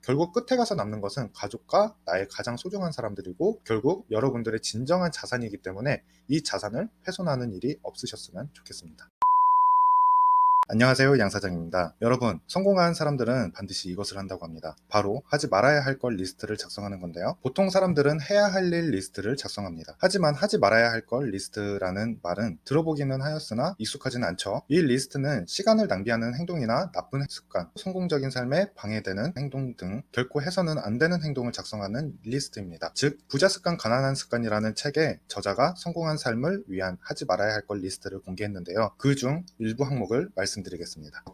결국 끝에 가서 남는 것은 가족과 나의 가장 소중한 사람들이고 결국 여러분들의 진정한 자산이기 때문에 이 자산을 훼손하는 일이 없으셨으면 좋겠습니다. 안녕하세요, 양 사장입니다. 여러분, 성공한 사람들은 반드시 이것을 한다고 합니다. 바로 하지 말아야 할 걸 리스트를 작성하는 건데요. 보통 사람들은 해야 할 일 리스트를 작성합니다. 하지만 하지 말아야 할 걸 리스트라는 말은 들어보기는 하였으나 익숙하지는 않죠. 이 리스트는 시간을 낭비하는 행동이나 나쁜 습관, 성공적인 삶에 방해되는 행동 등 결코 해서는 안 되는 행동을 작성하는 리스트입니다. 즉, 부자 습관, 가난한 습관이라는 책에 저자가 성공한 삶을 위한 하지 말아야 할 걸 리스트를 공개했는데요. 그 중 일부 항목을 말씀드리겠습니다.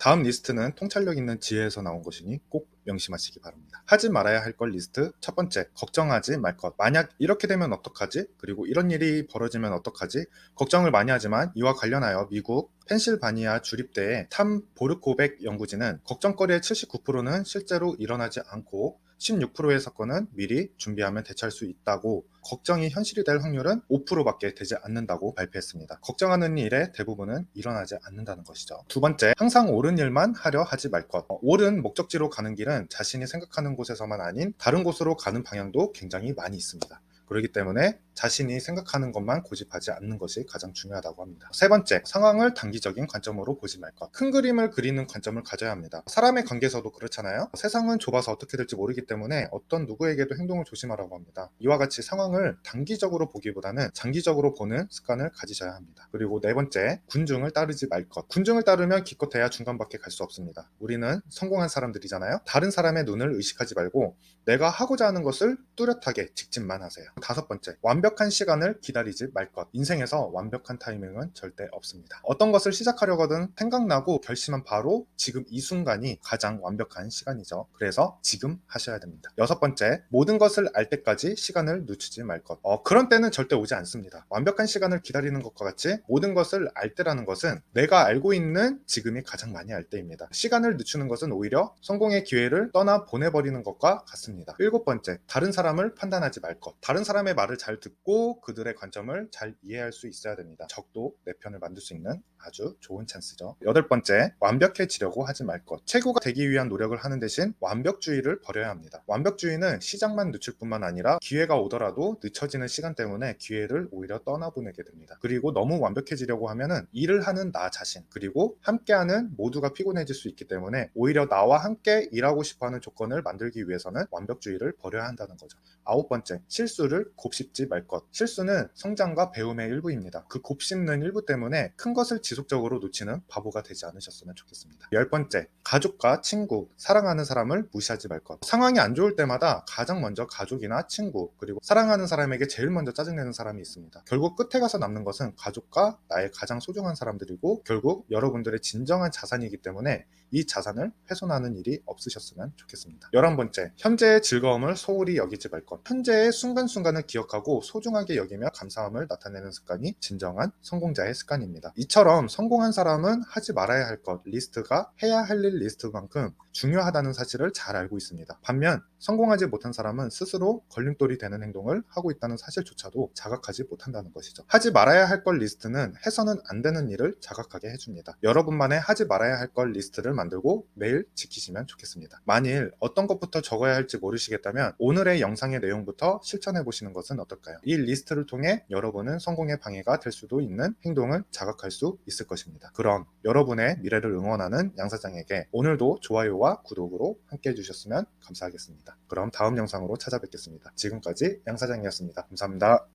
다음 리스트는 통찰력 있는 지혜에서 나온 것이니 꼭 명심하시기 바랍니다. 하지 말아야 할 걸 리스트. 첫 번째, 걱정하지 말 것. 만약 이렇게 되면 어떡하지? 그리고 이런 일이 벌어지면 어떡하지? 걱정을 많이 하지만 이와 관련하여 미국 펜실바니아 주립대의 탐 보르코벡 연구진은 걱정거리의 79%는 실제로 일어나지 않고 16%의 사건은 미리 준비하면 대처할 수 있다고, 걱정이 현실이 될 확률은 5%밖에 되지 않는다고 발표했습니다. 걱정하는 일의 대부분은 일어나지 않는다는 것이죠. 두 번째, 항상 옳은 일만 하려 하지 말 것. 옳은 목적지로 가는 길은 자신이 생각하는 곳에서만 아닌 다른 곳으로 가는 방향도 굉장히 많이 있습니다. 그렇기 때문에 자신이 생각하는 것만 고집하지 않는 것이 가장 중요하다고 합니다. 세 번째, 상황을 단기적인 관점으로 보지 말 것. 큰 그림을 그리는 관점을 가져야 합니다. 사람의 관계에서도 그렇잖아요. 세상은 좁아서 어떻게 될지 모르기 때문에 어떤 누구에게도 행동을 조심하라고 합니다. 이와 같이 상황을 단기적으로 보기보다는 장기적으로 보는 습관을 가지셔야 합니다. 그리고 네 번째, 군중을 따르지 말 것. 군중을 따르면 기껏해야 중간밖에 갈 수 없습니다. 우리는 성공한 사람들이잖아요. 다른 사람의 눈을 의식하지 말고 내가 하고자 하는 것을 뚜렷하게 직진만 하세요. 다섯 번째, 완벽한 시간을 기다리지 말 것. 인생에서 완벽한 타이밍은 절대 없습니다. 어떤 것을 시작하려거든 생각나고 결심한 바로 지금 이 순간이 가장 완벽한 시간이죠. 그래서 지금 하셔야 됩니다. 여섯 번째, 모든 것을 알 때까지 시간을 늦추지 말 것. 그런 때는 절대 오지 않습니다. 완벽한 시간을 기다리는 것과 같이 모든 것을 알 때라는 것은 내가 알고 있는 지금이 가장 많이 알 때입니다. 시간을 늦추는 것은 오히려 성공의 기회를 떠나 보내버리는 것과 같습니다. 일곱 번째, 다른 사람을 판단하지 말 것. 다른 사람의 말을 잘 듣고 그들의 관점을 잘 이해할 수 있어야 됩니다. 적도 내 편을 만들 수 있는 아주 좋은 찬스죠. 여덟 번째, 완벽해지려고 하지 말 것. 최고가 되기 위한 노력을 하는 대신 완벽주의를 버려야 합니다. 완벽주의는 시장만 늦출 뿐만 아니라 기회가 오더라도 늦춰지는 시간 때문에 기회를 오히려 떠나보내게 됩니다. 그리고 너무 완벽해지려고 하면은 일을 하는 나 자신, 그리고 함께하는 모두가 피곤해질 수 있기 때문에 오히려 나와 함께 일하고 싶어하는 조건을 만들기 위해서는 완벽주의를 버려야 한다는 거죠. 아홉 번째, 실수를 곱씹지 말 것. 실수는 성장과 배움의 일부입니다. 그 곱씹는 일부 때문에 큰 것을 지속적으로 놓치는 바보가 되지 않으셨으면 좋겠습니다. 열 번째, 가족과 친구, 사랑하는 사람을 무시하지 말 것. 상황이 안 좋을 때마다 가장 먼저 가족이나 친구, 그리고 사랑하는 사람에게 제일 먼저 짜증내는 사람이 있습니다. 결국 끝에 가서 남는 것은 가족과 나의 가장 소중한 사람들이고 결국 여러분들의 진정한 자산이기 때문에 이 자산을 훼손하는 일이 없으셨으면 좋겠습니다. 11번째, 현재의 즐거움을 소홀히 여기지 말 것. 현재의 순간순간을 기억하고 소중하게 여기며 감사함을 나타내는 습관이 진정한 성공자의 습관입니다. 이처럼 성공한 사람은 하지 말아야 할 것 리스트가 해야 할 일 리스트만큼 중요하다는 사실을 잘 알고 있습니다. 반면 성공하지 못한 사람은 스스로 걸림돌이 되는 행동을 하고 있다는 사실조차도 자각하지 못한다는 것이죠. 하지 말아야 할 것 리스트는 해서는 안 되는 일을 자각하게 해줍니다. 여러분만의 하지 말아야 할 것 리스트를 만들고 매일 지키시면 좋겠습니다. 만일 어떤 것부터 적어야 할지 모르시겠다면 오늘의 영상의 내용부터 실천해 보시는 것은 어떨까요? 이 리스트를 통해 여러분은 성공의 방해가 될 수도 있는 행동을 자각할 수 있을 것입니다. 그럼 여러분의 미래를 응원하는 양 사장에게 오늘도 좋아요와 구독으로 함께 해주셨으면 감사하겠습니다. 그럼 다음 영상으로 찾아뵙겠습니다. 지금까지 양 사장이었습니다. 감사합니다.